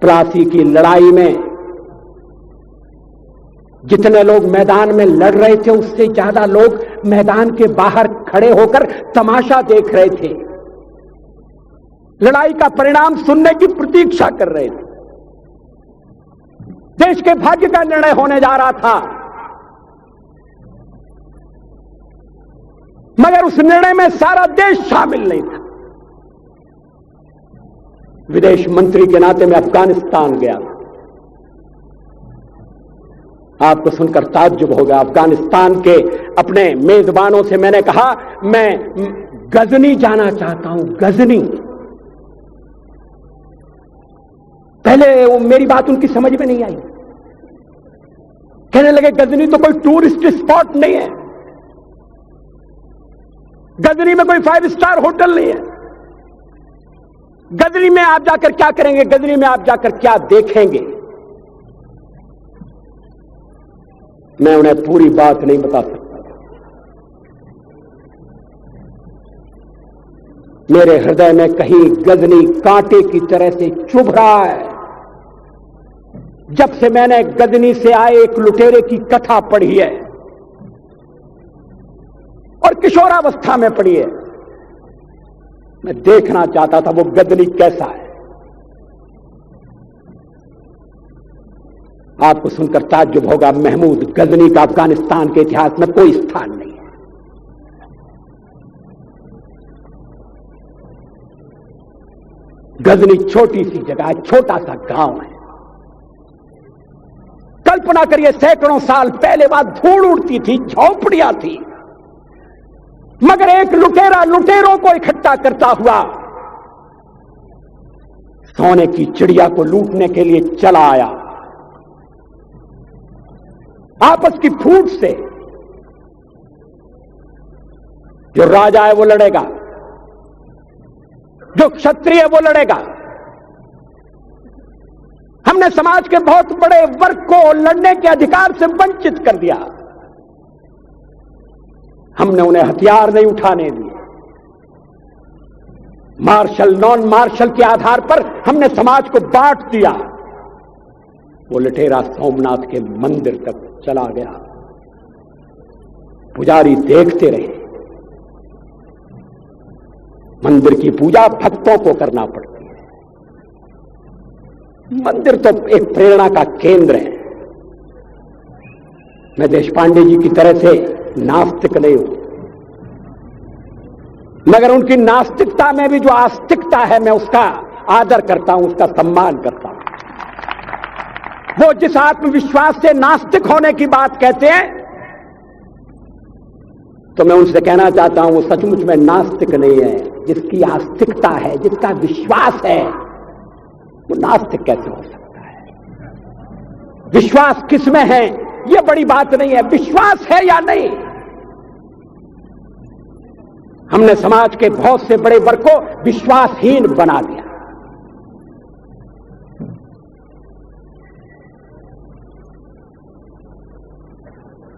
प्लासी की लड़ाई में जितने लोग मैदान में लड़ रहे थे उससे ज्यादा लोग मैदान के बाहर खड़े होकर तमाशा देख रहे थे, लड़ाई का परिणाम सुनने की प्रतीक्षा कर रहे थे। देश के भाग्य का निर्णय होने जा रहा था, मगर उस निर्णय में सारा देश शामिल नहीं था। विदेश मंत्री के नाते मैं अफगानिस्तान गया। आपको सुनकर ताज्जुब होगा, अफगानिस्तान के अपने मेजबानों से मैंने कहा मैं गजनी जाना चाहता हूं, गजनी। पहले वो मेरी बात उनकी समझ में नहीं आई, कहने लगे गजनी तो कोई टूरिस्ट स्पॉट नहीं है, गजनी में कोई 5 स्टार होटल नहीं है, गजनी में आप जाकर क्या करेंगे, गजनी में आप जाकर क्या देखेंगे। मैं उन्हें पूरी बात नहीं बता सकता। मेरे हृदय में कहीं गजनी कांटे की तरह से चुभ रहा है। जब से मैंने गजनी से आए एक लुटेरे की कथा पढ़ी है और किशोरावस्था में पढ़ी है, मैं देखना चाहता था वो गजनी कैसा है। आपको सुनकर ताज्जुब होगा, महमूद गजनी का अफगानिस्तान के इतिहास में कोई स्थान नहीं है। गजनी छोटी सी जगह है, छोटा सा गांव है। कल्पना करिए सैकड़ों साल पहले वहां धूल उड़ती थी, झोंपड़ियां थी, मगर एक लुटेरा लुटेरों को इकट्ठा करता हुआ सोने की चिड़िया को लूटने के लिए चला आया। आपस की फूट से जो राजा है वो लड़ेगा, जो क्षत्रिय है वो लड़ेगा। हमने समाज के बहुत बड़े वर्ग को लड़ने के अधिकार से वंचित कर दिया। हमने उन्हें हथियार नहीं उठाने दिए। मार्शल नॉन मार्शल के आधार पर हमने समाज को बांट दिया। वो लुटेरा सोमनाथ के मंदिर तक चला गया। पुजारी देखते रहे। मंदिर की पूजा भक्तों को करना पड़ती है। मंदिर तो एक प्रेरणा का केंद्र है। मैं देशपांडे जी की तरह से नास्तिक नहीं हूं, मगर उनकी नास्तिकता में भी जो आस्तिकता है मैं उसका आदर करता हूं, उसका सम्मान करता हूं। वो जिस आत्मविश्वास से नास्तिक होने की बात कहते हैं, तो मैं उनसे कहना चाहता हूं वो सचमुच में नास्तिक नहीं है। जिसकी आस्तिकता है, जिसका विश्वास है, वो नास्तिक कैसे हो सकता है। विश्वास किसमें है ये बड़ी बात नहीं है, विश्वास है या नहीं। हमने समाज के बहुत से बड़े वर्ग को विश्वासहीन बना दिया।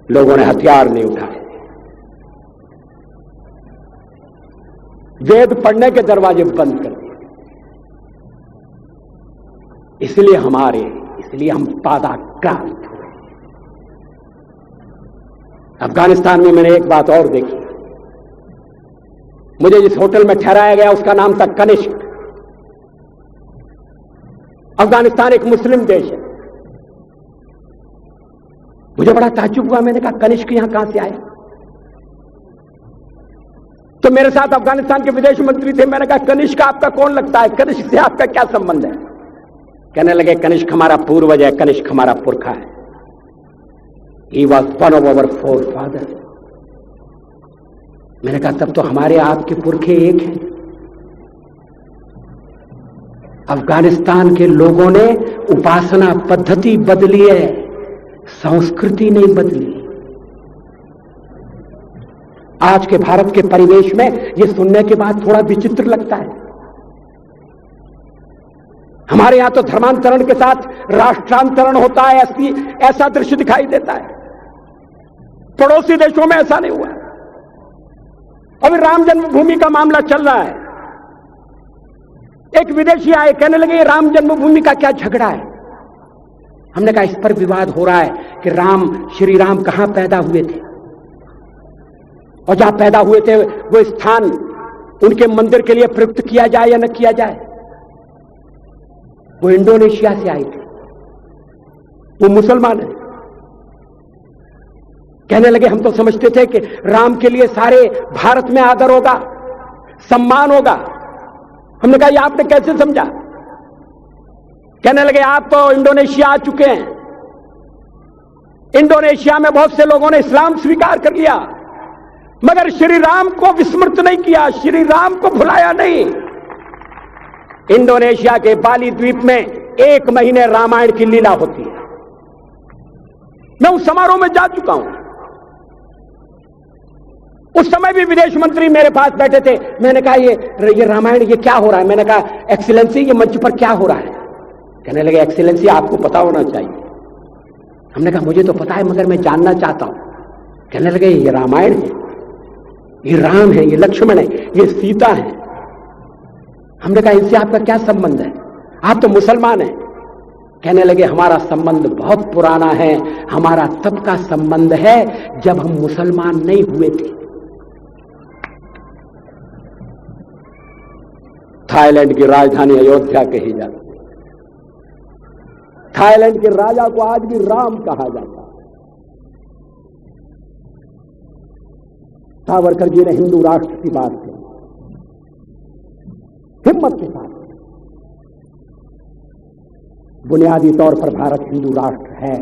लोगों ने हथियार नहीं उठाए, वेद पढ़ने के दरवाजे बंद कर दिए। इसलिए हम पादाक्रांत हुए। अफगानिस्तान में मैंने एक बात और देखी। मुझे जिस होटल में ठहराया गया उसका नाम था कनिष्क। अफगानिस्तान एक मुस्लिम देश है। मुझे बड़ा ताज्जुब हुआ। मैंने कहा कनिष्क यहां कहां से आया? तो मेरे साथ अफगानिस्तान के विदेश मंत्री थे। मैंने कहा कनिष्क आपका कौन लगता है, कनिष्क से आपका क्या संबंध है? कहने लगे कनिष्क हमारा पूर्वज है, कनिष्क हमारा पुरखा है। He was one of our forefather. मैंने कहा तब तो हमारे आपके पुरखे एक हैं। अफगानिस्तान के लोगों ने उपासना पद्धति बदली है, संस्कृति नहीं बदली। आज के भारत के परिवेश में यह सुनने के बाद थोड़ा विचित्र लगता है। हमारे यहां तो धर्मांतरण के साथ राष्ट्रांतरण होता है, ऐसा दृश्य दिखाई देता है। पड़ोसी देशों में ऐसा नहीं हुआ। अभी राम जन्मभूमि का मामला चल रहा है। एक विदेशी आए, कहने लगे ये राम जन्मभूमि का क्या झगड़ा है। हमने कहा इस पर विवाद हो रहा है कि श्री राम कहां पैदा हुए थे, और जहां पैदा हुए थे वो स्थान उनके मंदिर के लिए प्रयुक्त किया जाए या न किया जाए। वो इंडोनेशिया से आए थे, वो मुसलमान है। कहने लगे हम तो समझते थे कि राम के लिए सारे भारत में आदर होगा, सम्मान होगा। हमने कहा ये आपने कैसे समझा। कहने लगे आप तो इंडोनेशिया आ चुके हैं, इंडोनेशिया में बहुत से लोगों ने इस्लाम स्वीकार कर लिया, मगर श्री राम को विस्मृत नहीं किया, श्री राम को भुलाया नहीं। इंडोनेशिया के बाली द्वीप में 1 महीने रामायण की लीला होती है। मैं उस समारोह में जा चुका हूं। उस समय भी विदेश मंत्री मेरे पास बैठे थे। मैंने कहा ये रामायण ये क्या हो रहा है। मैंने कहा एक्सीलेंसी ये मंच पर क्या हो रहा है। कहने लगे एक्सीलेंसी आपको पता होना चाहिए। हमने कहा मुझे तो पता है मगर मैं जानना चाहता हूं। कहने लगे ये रामायण है, ये राम है, ये लक्ष्मण है, ये सीता है। हमने कहा इनसे आपका क्या संबंध है, आप तो मुसलमान हैं। कहने लगे हमारा संबंध बहुत पुराना है, हमारा तब का संबंध है जब हम मुसलमान नहीं हुए थे। थाईलैंड की राजधानी अयोध्या कही जाती है। थाईलैंड के राजा को आज भी राम कहा जाता है। सावरकर जी ने हिंदू राष्ट्र की बात की, हिम्मत के साथ। बुनियादी तौर पर भारत हिंदू राष्ट्र है,